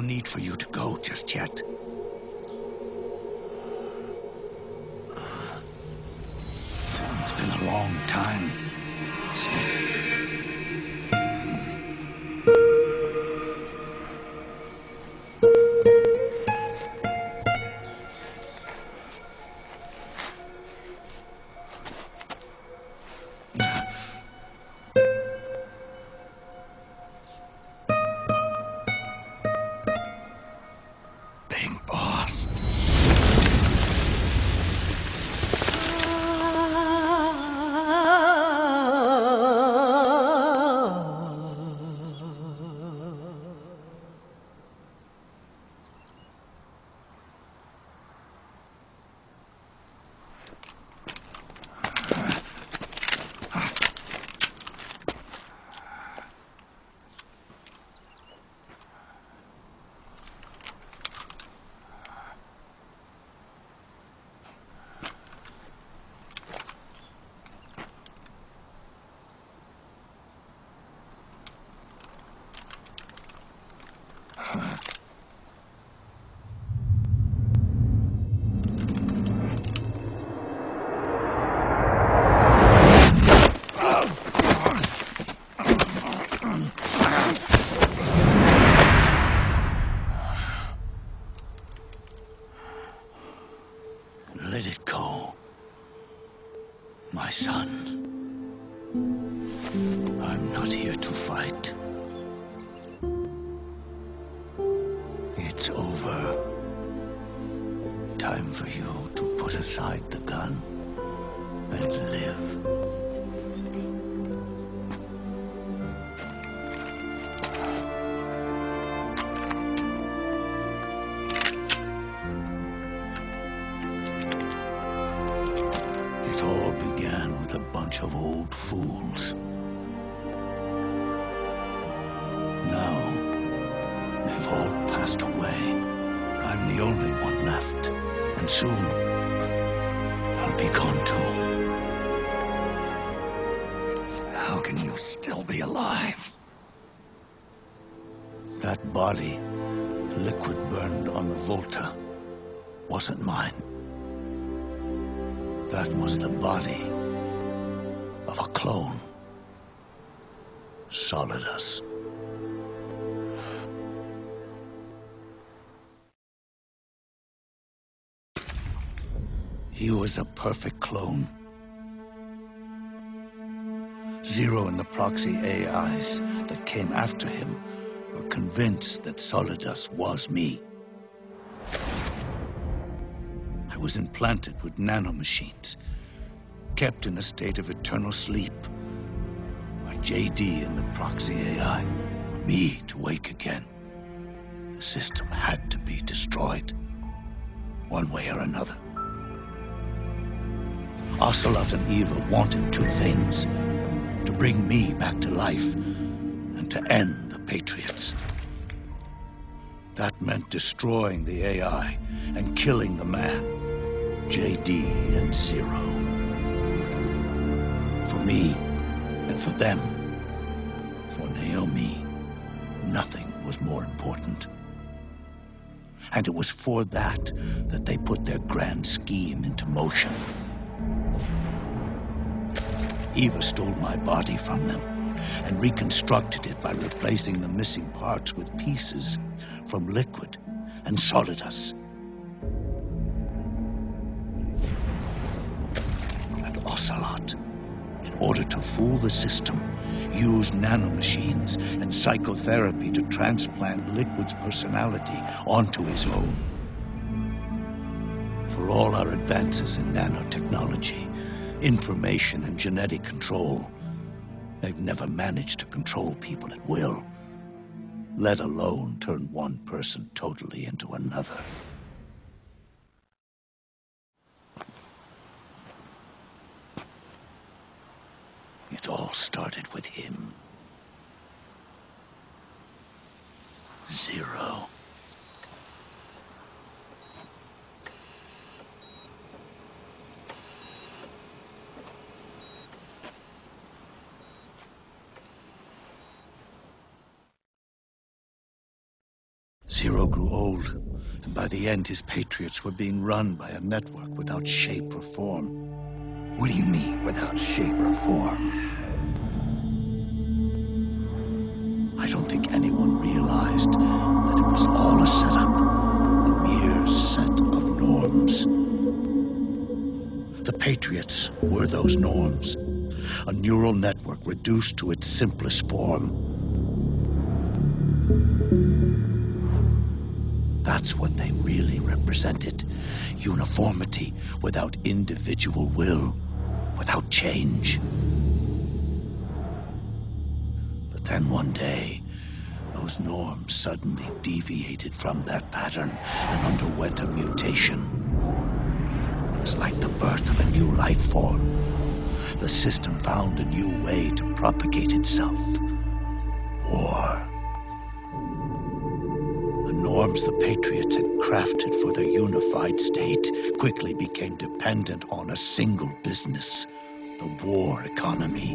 need for you to go just yet. It's been a long time, Snake. Let it go, my son. I'm not here to fight. It's over. Time for you to put aside the gun and live. It all began with a bunch of old fools. Now, they've all passed away. I'm the only one left, and soon, I'll be gone too. How can you still be alive? That body, liquid burned on the Volta, wasn't mine. That was the body of a clone. Solidus. He was a perfect clone. Zero and the proxy AIs that came after him were convinced that Solidus was me. I was implanted with nanomachines, kept in a state of eternal sleep by JD and the proxy AI, for me to wake again. The system had to be destroyed, one way or another. Ocelot and Eva wanted two things: to bring me back to life and to end the Patriots. That meant destroying the AI and killing the man, JD and Zero. For me and for them, for Naomi, nothing was more important. And it was for that they put their grand scheme into motion. Eva stole my body from them and reconstructed it by replacing the missing parts with pieces from Liquid and Solidus. And Ocelot, in order to fool the system, used nanomachines and psychotherapy to transplant Liquid's personality onto his own. For all our advances in nanotechnology, information and genetic control, they've never managed to control people at will, let alone turn one person totally into another. It all started with him. Zero. Zero grew old, and by the end his Patriots were being run by a network without shape or form. What do you mean, without shape or form? I don't think anyone realized that it was all a setup, a mere set of norms. The Patriots were those norms, a neural network reduced to its simplest form. That's what they really represented. Uniformity without individual will, without change. But then one day, those norms suddenly deviated from that pattern and underwent a mutation. It was like the birth of a new life form. The system found a new way to propagate itself. War. The norms the Patriots had crafted for their unified state quickly became dependent on a single business, the war economy.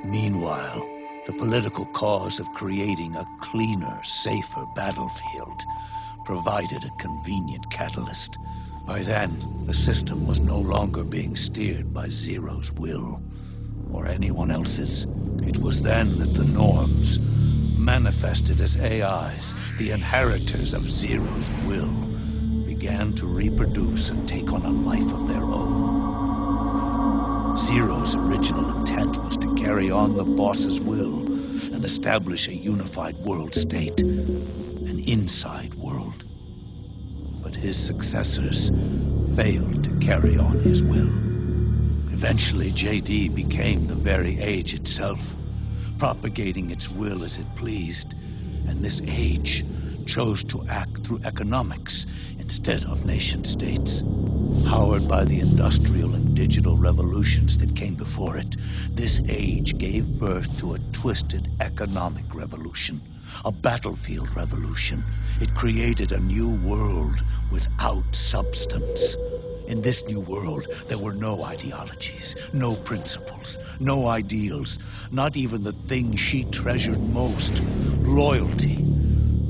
Meanwhile, the political cause of creating a cleaner, safer battlefield provided a convenient catalyst. By then, the system was no longer being steered by Zero's will, or anyone else's. It was then that the norms, manifested as AIs, the inheritors of Zero's will, began to reproduce and take on a life of their own. Zero's original intent was to carry on the boss's will and establish a unified world state, an inside world. But his successors failed to carry on his will. Eventually, JD became the very age itself, propagating its will as it pleased, and this age chose to act through economics instead of nation-states. Powered by the industrial and digital revolutions that came before it, this age gave birth to a twisted economic revolution, a battlefield revolution. It created a new world without substance. In this new world, there were no ideologies, no principles, no ideals, not even the thing she treasured most, loyalty.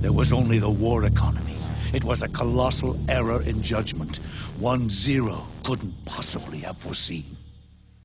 There was only the war economy. It was a colossal error in judgment, one Zero couldn't possibly have foreseen.